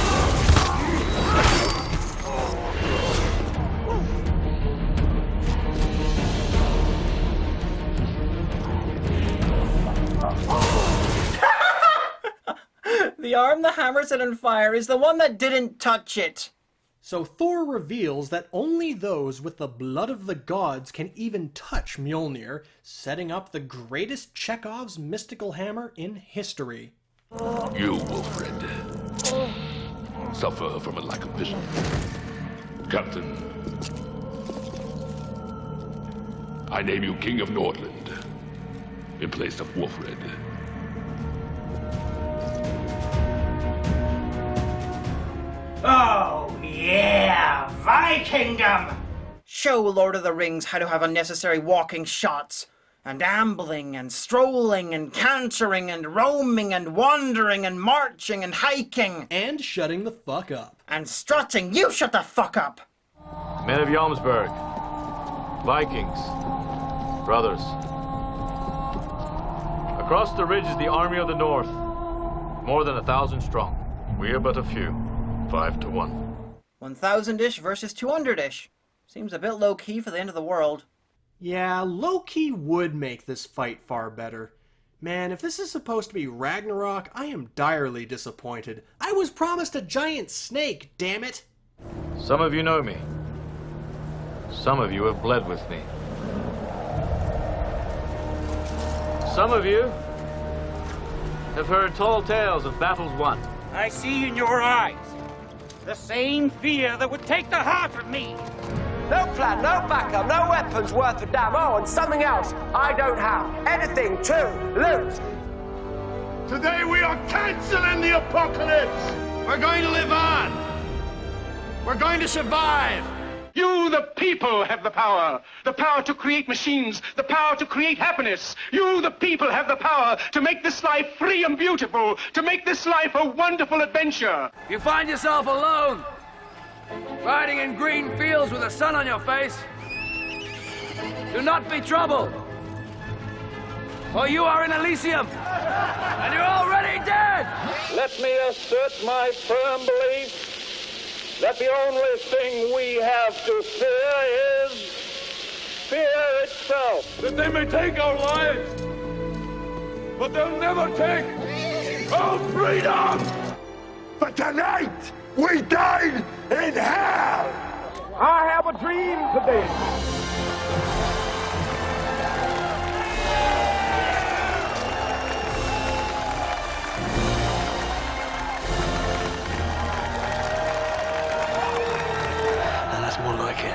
Speaker 2: The arm that hammers it on fire is the one that didn't touch it.
Speaker 3: So Thor reveals that only those with the blood of the gods can even touch Mjolnir, setting up the greatest Chekhov's mystical hammer in history.
Speaker 4: You, Wolfred, suffer from a lack of vision. Captain, I name you King of Nordland in place of Wolfred.
Speaker 1: Oh, yeah! Vikingdom!
Speaker 2: Show Lord of the Rings how to have unnecessary walking shots, and ambling, and strolling, and cantering, and roaming, and wandering, and marching, and hiking.
Speaker 3: And shutting the fuck up.
Speaker 2: And strutting. You shut the fuck up!
Speaker 5: Men of Jomsburg, Vikings, brothers. Across the ridge is the army of the north, more than 1,000 strong. We are but a few. 5 to 1.
Speaker 2: 1,000-ish versus 200-ish. Seems a bit low-key for the end of the world.
Speaker 3: Yeah, low-key would make this fight far better. Man, if this is supposed to be Ragnarok, I am direly disappointed. I was promised a giant snake, damn it!
Speaker 5: Some of you know me. Some of you have bled with me. Some of you have heard tall tales of battles won.
Speaker 9: I see in your eyes the same fear that would take the heart of me.
Speaker 16: No plan, no backup, no weapons worth a damn. Oh, and something else I don't have. Anything to lose.
Speaker 17: Today we are canceling the apocalypse! We're going to live on! We're going to survive!
Speaker 10: You, the people, have the power to create machines, the power to create happiness. You, the people, have the power to make this life free and beautiful, to make this life a wonderful adventure.
Speaker 8: You find yourself alone, riding in green fields with the sun on your face. Do not be troubled, for you are in Elysium, and you're already dead.
Speaker 10: Let me assert my firm belief that the only thing we have to fear is fear itself.
Speaker 17: That they may take our lives, but they'll never take our freedom! But tonight, we dine in hell!
Speaker 10: I have a dream today.
Speaker 23: More like it.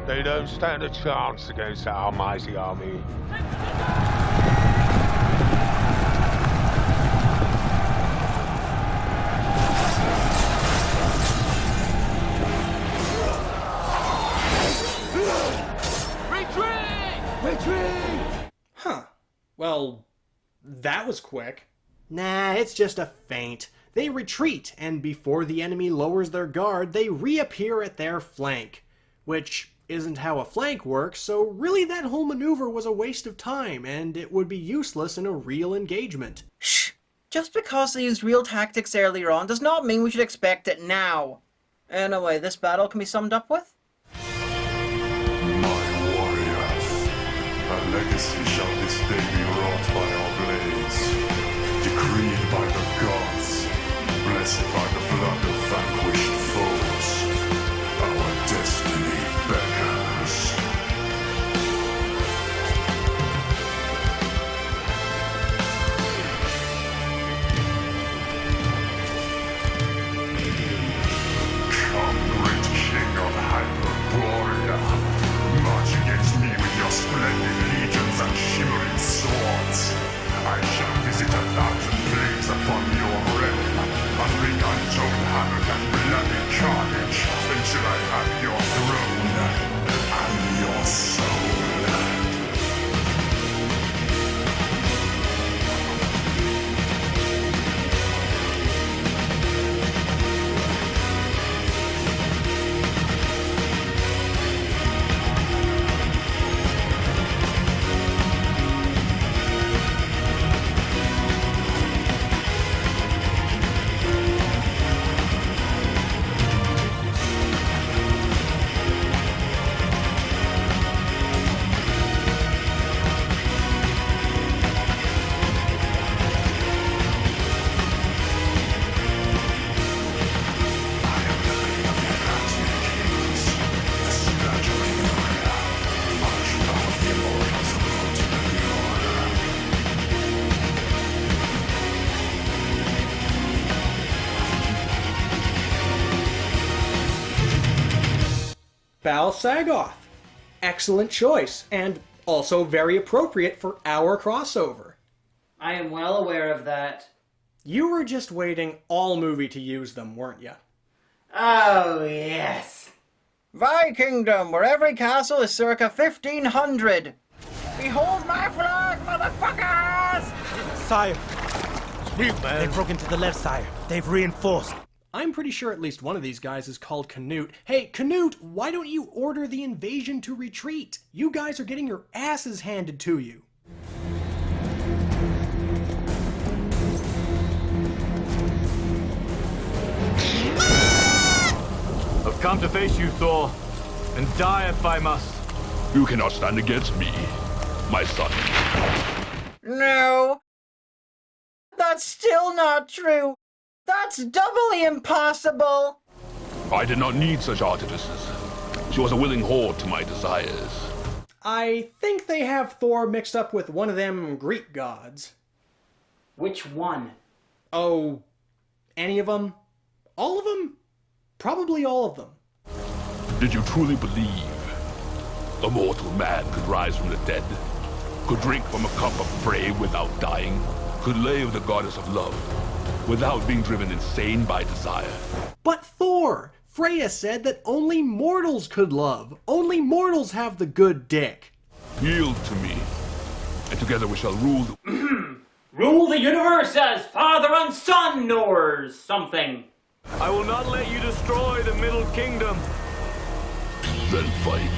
Speaker 17: They don't stand a chance against our mighty army.
Speaker 3: Retreat! Huh. Well, that was quick. Nah, it's just a feint. They retreat, and before the enemy lowers their guard, they reappear at their flank. Which isn't how a flank works, so really that whole maneuver was a waste of time, and it would be useless in a real engagement.
Speaker 2: Shh! Just because they used real tactics earlier on does not mean we should expect it now. Anyway, this battle can be summed up with?
Speaker 17: My warriors, a legacy shall this day be wrought by our blades, decreed by the gods, blessed by the blood of vanquished foes. Our destiny beckons. Come, great king of Hyperborea, march against me with your splendid legions and shimmering swords. I shall visit 1,000 plagues upon your realm, and bring untold havoc
Speaker 3: Bal Sagoth. Excellent choice, and also very appropriate for our crossover.
Speaker 1: I am well aware of that.
Speaker 3: You were just waiting all movie to use them, weren't you?
Speaker 1: Oh, yes.
Speaker 2: Vikingdom, where every castle is circa 1500. Behold my flag, motherfuckers!
Speaker 23: Sire. Speak, man. They've broken to the left, sire. They've reinforced.
Speaker 3: I'm pretty sure at least one of these guys is called Canute. Hey, Canute, why don't you order the invasion to retreat? You guys are getting your asses handed to you.
Speaker 12: I've come to face you, Thor, and die if I must.
Speaker 4: You cannot stand against me, my son.
Speaker 2: No. That's still not true. That's doubly impossible.
Speaker 4: I did not need such artifices. She was a willing whore to my desires.
Speaker 3: I think they have Thor mixed up with one of them Greek gods.
Speaker 1: Which one?
Speaker 3: Oh, any of them? All of them? Probably all of them.
Speaker 4: Did you truly believe a mortal man could rise from the dead? Could drink from a cup of Frey without dying? Could lay with the goddess of love without being driven insane by desire?
Speaker 3: But Thor! Freya said that only mortals could love. Only mortals have the good dick.
Speaker 4: Yield to me, and together we shall rule the...
Speaker 1: Rule the universe as father and son, or something.
Speaker 12: I will not let you destroy the Middle Kingdom.
Speaker 4: Then fight.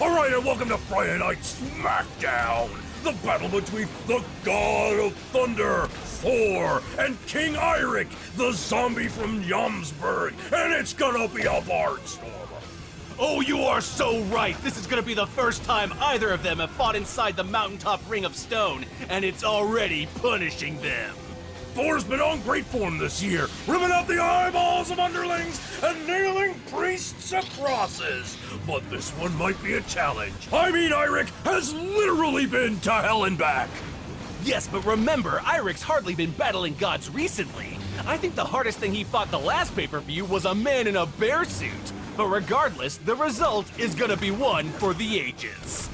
Speaker 14: Alright, and welcome to Friday Night SmackDown! The battle between the God of Thunder, Thor, and King Eirik, the zombie from Jomsburg, and it's gonna be a barnstormer!
Speaker 23: Oh, you are so right! This is gonna be the first time either of them have fought inside the mountaintop ring of stone, and it's already punishing them!
Speaker 14: Thor's been on great form this year, ripping out the eyeballs of underlings and nailing priests to crosses. But this one might be a challenge. I mean, Eirik has literally been to hell and back.
Speaker 23: Yes, but remember, Eirik's hardly been battling gods recently. I think the hardest thing he fought the last pay-per-view was a man in a bear suit. But regardless, the result is gonna be one for the ages.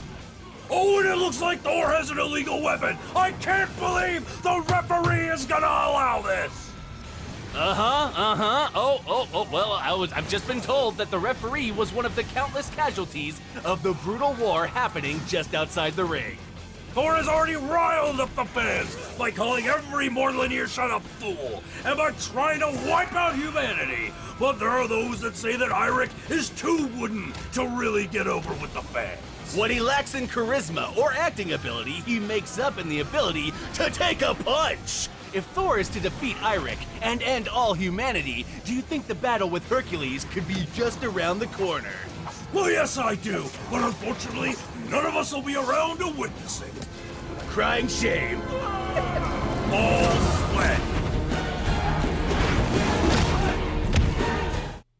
Speaker 14: Oh, and it looks like Thor has an illegal weapon! I can't believe the referee is gonna allow this!
Speaker 23: Well, I've just been told that the referee was one of the countless casualties of the brutal war happening just outside the ring.
Speaker 14: Thor has already riled up the fans by calling every mortal in earshot a fool and by trying to wipe out humanity. But there are those that say that Eirik is too wooden to really get over with the fans.
Speaker 23: What he lacks in charisma or acting ability, he makes up in the ability to take a punch! If Thor is to defeat Eirik and end all humanity, do you think the battle with Hercules could be just around the corner?
Speaker 14: Well, yes, I do, but unfortunately, none of us will be around to witness it.
Speaker 23: Crying shame.
Speaker 14: All sweat.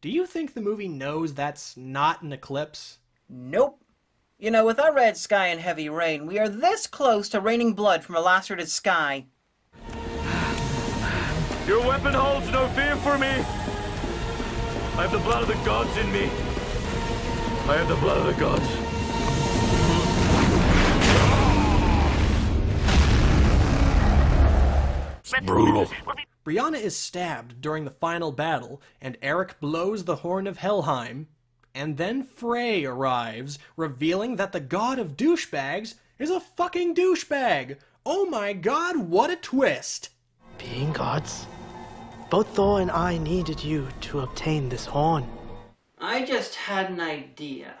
Speaker 3: Do you think the movie knows that's not an eclipse?
Speaker 2: Nope. You know, with our red sky and heavy rain, we are this close to raining blood from a lacerated sky.
Speaker 12: Your weapon holds no fear for me. I have the blood of the gods in me. I have the blood of the gods.
Speaker 14: Brutal.
Speaker 3: Brianna is stabbed during the final battle, and Eric blows the horn of Helheim. And then Frey arrives, revealing that the god of douchebags is a fucking douchebag. Oh my god, what a twist!
Speaker 18: Being gods, both Thor and I needed you to obtain this horn.
Speaker 1: I just had an idea.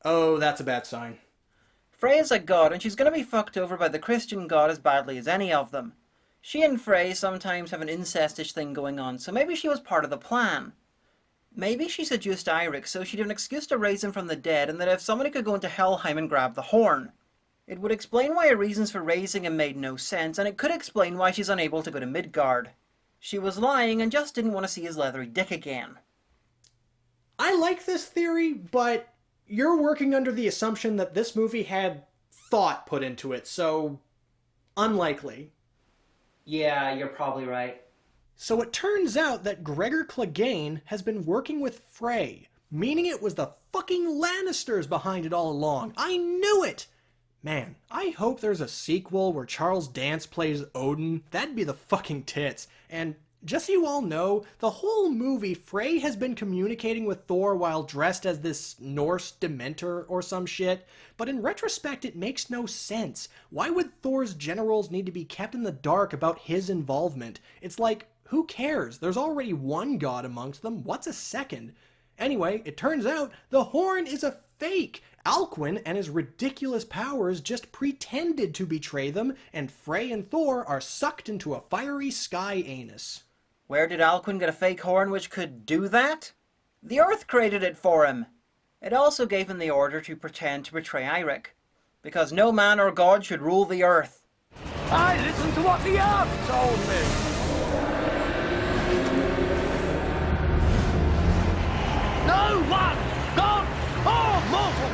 Speaker 3: Oh, that's a bad sign.
Speaker 2: Frey's a god, and she's gonna be fucked over by the Christian god as badly as any of them. She and Frey sometimes have an incestish thing going on, so maybe she was part of the plan. Maybe she seduced Eirik so she'd have an excuse to raise him from the dead, and that if somebody could go into Helheim and grab the horn. It would explain why her reasons for raising him made no sense, and it could explain why she's unable to go to Midgard. She was lying and just didn't want to see his leathery dick again.
Speaker 3: I like this theory, but you're working under the assumption that this movie had thought put into it, so unlikely.
Speaker 1: Yeah, you're probably right.
Speaker 3: So it turns out that Gregor Clegane has been working with Frey, meaning it was the fucking Lannisters behind it all along. I knew it! Man, I hope there's a sequel where Charles Dance plays Odin. That'd be the fucking tits. And just so you all know, the whole movie, Frey has been communicating with Thor while dressed as this Norse Dementor or some shit. But in retrospect, it makes no sense. Why would Thor's generals need to be kept in the dark about his involvement? It's like, who cares? There's already one god amongst them. What's a second? Anyway, it turns out the horn is a fake. Alcuin and his ridiculous powers just pretended to betray them, and Frey and Thor are sucked into a fiery sky anus.
Speaker 2: Where did Alcuin get a fake horn which could do that? The Earth created it for him. It also gave him the order to pretend to betray Eirik, because no man or god should rule the Earth.
Speaker 8: I listened to what the Earth told me. No one, god or mortal,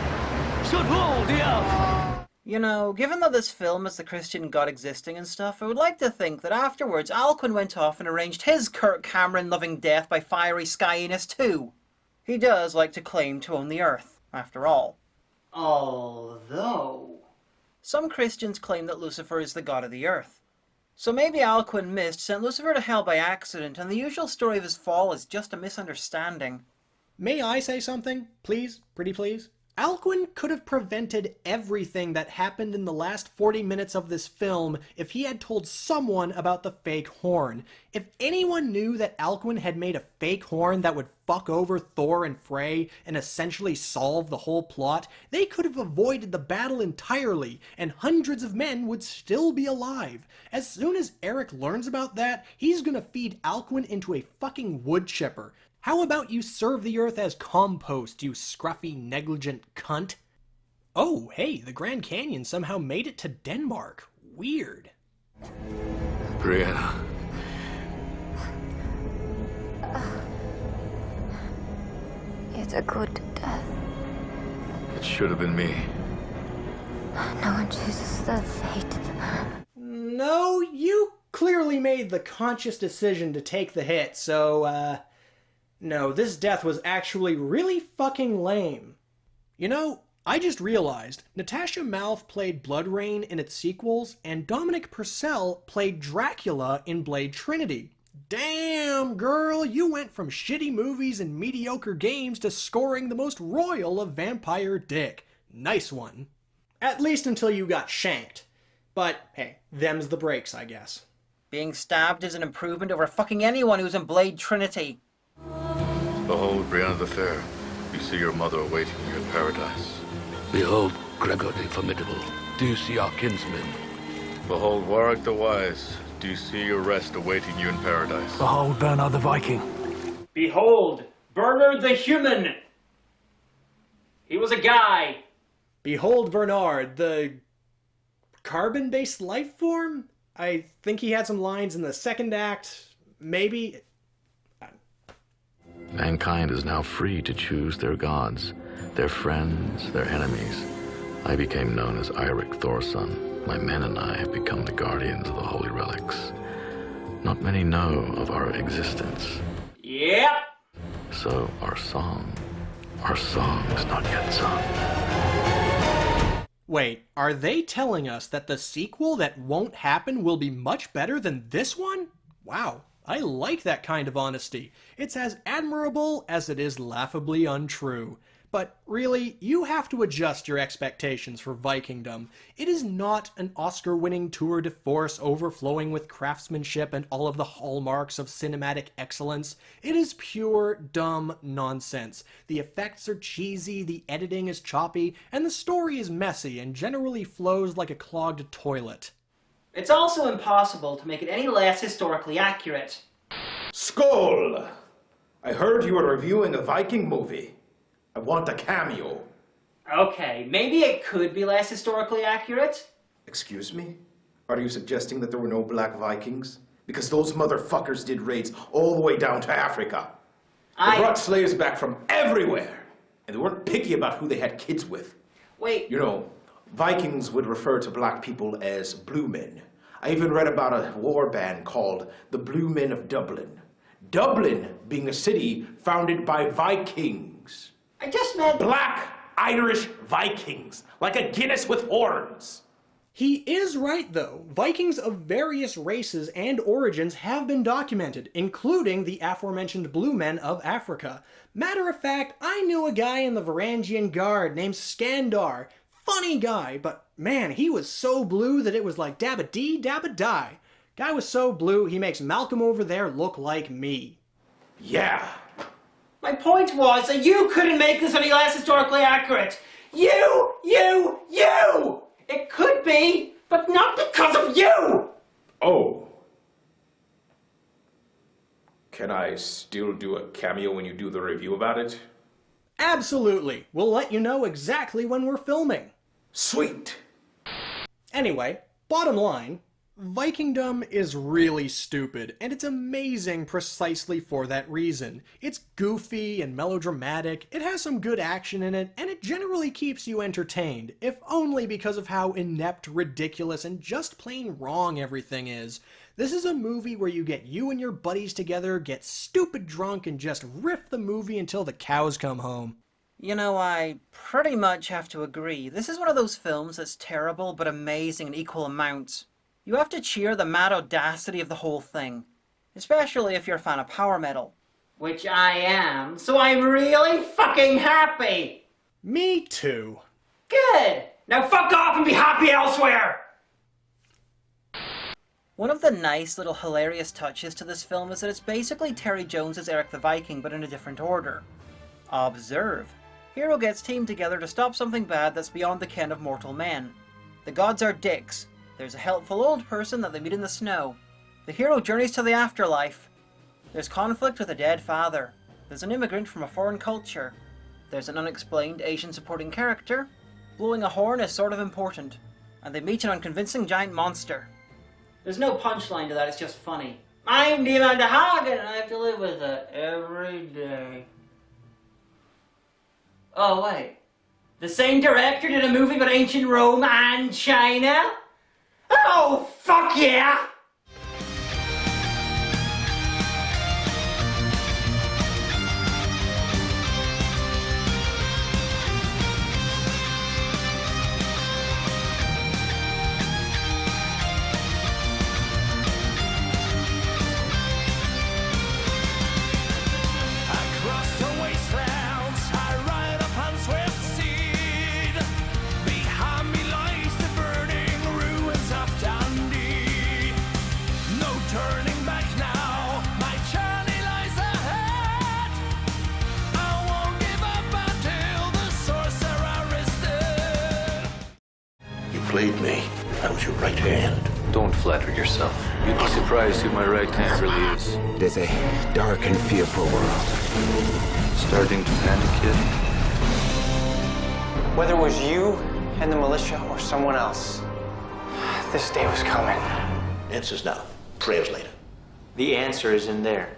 Speaker 8: should rule the Earth.
Speaker 2: You know, given that this film is the Christian God existing and stuff, I would like to think that afterwards Alcuin went off and arranged his Kirk Cameron-loving death by fiery skyiness too. He does like to claim to own the Earth, after all.
Speaker 1: Although...
Speaker 2: some Christians claim that Lucifer is the god of the Earth. So maybe Alcuin missed, sent Lucifer to hell by accident, and the usual story of his fall is just a misunderstanding.
Speaker 3: May I say something? Please? Pretty please? Alcuin could have prevented everything that happened in the last 40 minutes of this film if he had told someone about the fake horn. If anyone knew that Alcuin had made a fake horn that would fuck over Thor and Frey and essentially solve the whole plot, they could have avoided the battle entirely, and hundreds of men would still be alive. As soon as Eric learns about that, he's gonna feed Alcuin into a fucking wood chipper. How about you serve the Earth as compost, you scruffy, negligent cunt? Oh, hey, the Grand Canyon somehow made it to Denmark. Weird.
Speaker 5: Brianna.
Speaker 13: It's a good death.
Speaker 5: It should have been me.
Speaker 13: No one chooses their fate.
Speaker 3: No, you clearly made the conscious decision to take the hit, so, no, this death was actually really fucking lame. You know, I just realized Natasha Mouth played Blood Rain in its sequels, and Dominic Purcell played Dracula in Blade Trinity. Damn, girl, you went from shitty movies and mediocre games to scoring the most royal of vampire dick. Nice one. At least until you got shanked. But, hey, them's the breaks, I guess.
Speaker 2: Being stabbed is an improvement over fucking anyone who's in Blade Trinity.
Speaker 5: Behold, Brianna the Fair. You see your mother awaiting you in paradise.
Speaker 4: Behold, Gregor the Formidable. Do you see our kinsmen?
Speaker 5: Behold, Warwick the Wise. Do you see your rest awaiting you in paradise?
Speaker 14: Behold, Bernard the Viking.
Speaker 1: Behold, Bernard the Human! He was a guy!
Speaker 3: Behold Bernard, the carbon-based life form? I think he had some lines in the second act, maybe.
Speaker 5: Mankind is now free to choose their gods, their friends, their enemies. I became known as Eirik Thorson. My men and I have become the guardians of the holy relics. Not many know of our existence.
Speaker 1: Yep!
Speaker 5: So our song is not yet sung.
Speaker 3: Wait, are they telling us that the sequel that won't happen will be much better than this one? Wow, I like that kind of honesty. It's as admirable as it is laughably untrue. But really, you have to adjust your expectations for Vikingdom. It is not an Oscar-winning tour de force overflowing with craftsmanship and all of the hallmarks of cinematic excellence. It is pure, dumb nonsense. The effects are cheesy, the editing is choppy, and the story is messy and generally flows like a clogged toilet.
Speaker 1: It's also impossible to make it any less historically accurate.
Speaker 11: Skull! I heard you were reviewing a Viking movie. I want a cameo.
Speaker 1: Okay, maybe it could be less historically accurate?
Speaker 11: Excuse me? Are you suggesting that there were no black Vikings? Because those motherfuckers did raids all the way down to Africa. They brought slaves back from everywhere, and they weren't picky about who they had kids with.
Speaker 1: Wait.
Speaker 11: You know, Vikings would refer to black people as blue men. I even read about a war band called the Blue Men of Dublin. Dublin being a city founded by Vikings.
Speaker 1: I just meant...
Speaker 11: Black Irish Vikings, like a Guinness with horns.
Speaker 3: He is right, though. Vikings of various races and origins have been documented, including the aforementioned Blue Men of Africa. Matter of fact, I knew a guy in the Varangian Guard named Skandar. Funny guy, but man, he was so blue that it was like dabba-dee, dabba-die. Guy was so blue, he makes Malcolm over there look like me.
Speaker 11: Yeah.
Speaker 1: My point was that you couldn't make this any less historically accurate. You! It could be, but not because of you!
Speaker 11: Oh. Can I still do a cameo when you do the review about it?
Speaker 3: Absolutely. We'll let you know exactly when we're filming.
Speaker 11: Sweet.
Speaker 3: Anyway, bottom line, Vikingdom is really stupid, and it's amazing precisely for that reason. It's goofy and melodramatic, it has some good action in it, and it generally keeps you entertained, if only because of how inept, ridiculous, and just plain wrong everything is. This is a movie where you get you and your buddies together, get stupid drunk, and just riff the movie until the cows come home.
Speaker 2: You know, I pretty much have to agree. This is one of those films that's terrible but amazing in equal amounts. You have to cheer the mad audacity of the whole thing, especially if you're a fan of power metal.
Speaker 1: Which I am, so I'm really fucking happy!
Speaker 3: Me too.
Speaker 1: Good! Now fuck off and be happy elsewhere!
Speaker 2: One of the nice little hilarious touches to this film is that it's basically Terry Jones's Eric the Viking, but in a different order. Observe. Hero gets teamed together to stop something bad that's beyond the ken of mortal men. The gods are dicks. There's a helpful old person that they meet in the snow. The hero journeys to the afterlife. There's conflict with a dead father. There's an immigrant from a foreign culture. There's an unexplained Asian supporting character. Blowing a horn is sort of important. And they meet an unconvincing giant monster.
Speaker 1: There's no punchline to that, it's just funny. I'm the Amanda Hagan and I have to live with it every day. Oh wait. The same director did a movie about ancient Rome and China? Oh, fuck yeah!
Speaker 15: Played me. I was your right hand.
Speaker 20: Don't flatter yourself. You'd be surprised who my right hand really is.
Speaker 15: It is a dark and fearful world.
Speaker 20: Starting to panic, kid?
Speaker 16: Whether it was you and the militia or someone else, this day was coming.
Speaker 15: Answers now. Prayers later.
Speaker 19: The answer is in there.